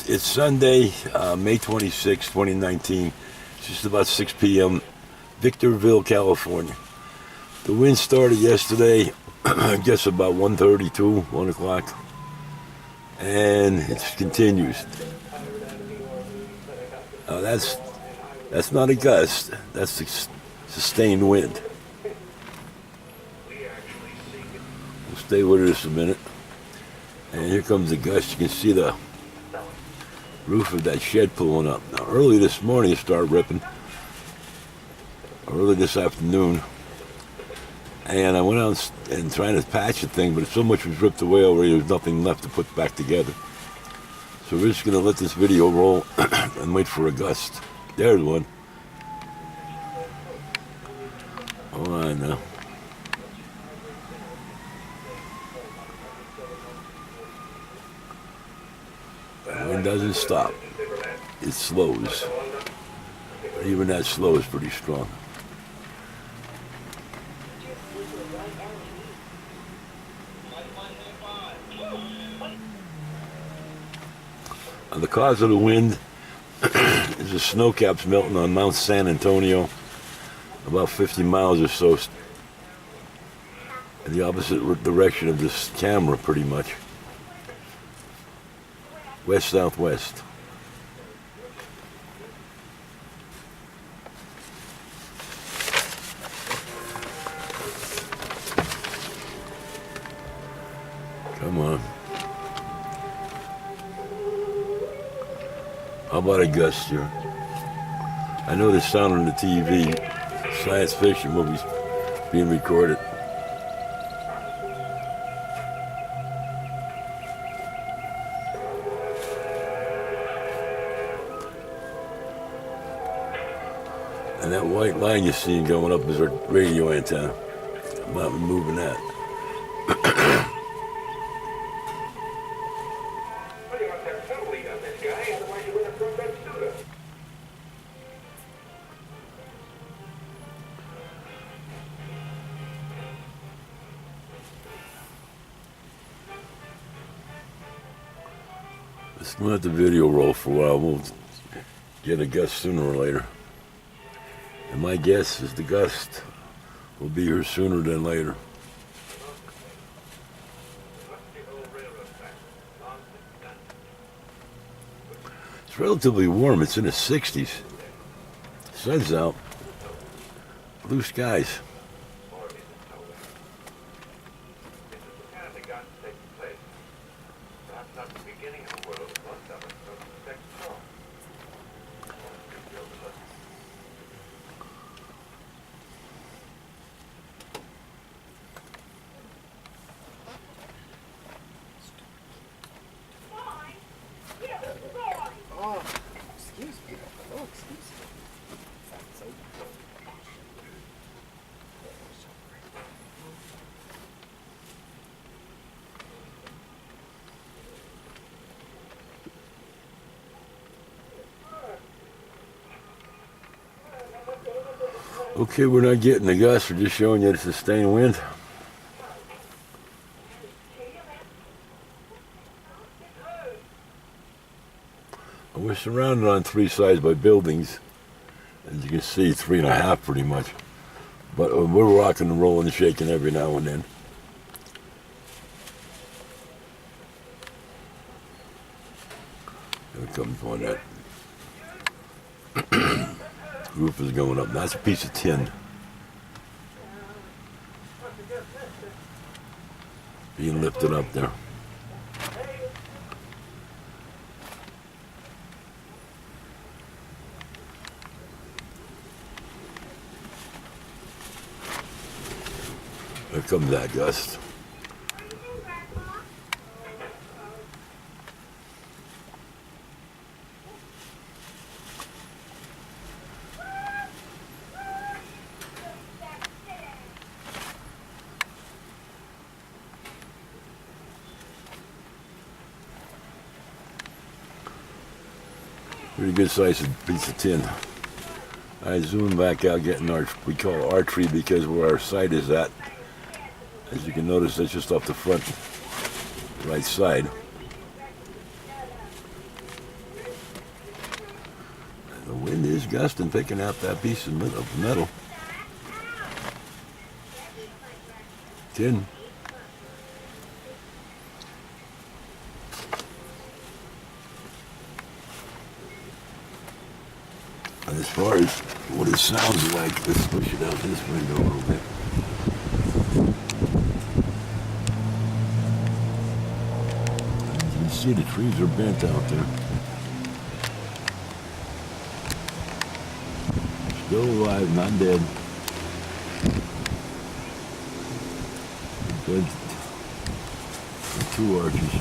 It's Sunday, May 26, 2019. It's just about 6 p.m. Victorville, California. The wind started yesterday, I guess about 1:32, 1 o'clock, and it continues. That's not a gust. That's sustained wind. We'll stay with this a minute. And here comes the gust. You can see the roof of that shed pulling up. Now, early this morning it started ripping. Early this afternoon. And I went out and trying to patch the thing, but so much was ripped away already, there's nothing left to put back together. So we're just going to let this video roll and wait for a gust. There's one. Hold on now. The wind doesn't stop. It slows. But even that slow is pretty strong. The cause of the wind is the snow caps melting on Mount San Antonio, about 50 miles or so in the opposite direction of this camera, pretty much. West-southwest. Come on. How about a gust here? I know there's sound on the TV. Science fiction movies being recorded. And that white line you're seeing going up is our radio antenna. I'm not removing that. Let's let the video roll for a while. We'll get a gust sooner or later. And my guess is the gust will be here sooner than later. It's relatively warm. It's in the 60s. Sun's out. Blue skies. Okay, we're not getting the gust, we're just showing you the sustained wind. And we're surrounded on three sides by buildings. As you can see, 3.5 pretty much. But we're rocking and rolling and shaking every now and then. Here comes one that roof is going up. That's a piece of tin being lifted up there. There comes that gust. Pretty good sized piece of tin. I zoom back out, getting our, we call it our tree because where our site is at. As you can notice, that's just off the front right side. wind is gusting, picking out that piece of metal. Tin. And as far as what it sounds like, let's push it out this window a little bit. As you can see, the trees are bent out there. Still alive, not dead. Good. Two arches.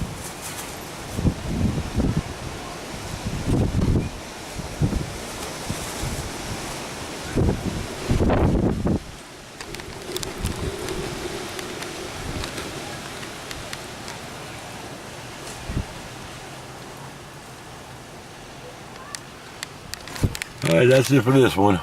All right, that's it for this one.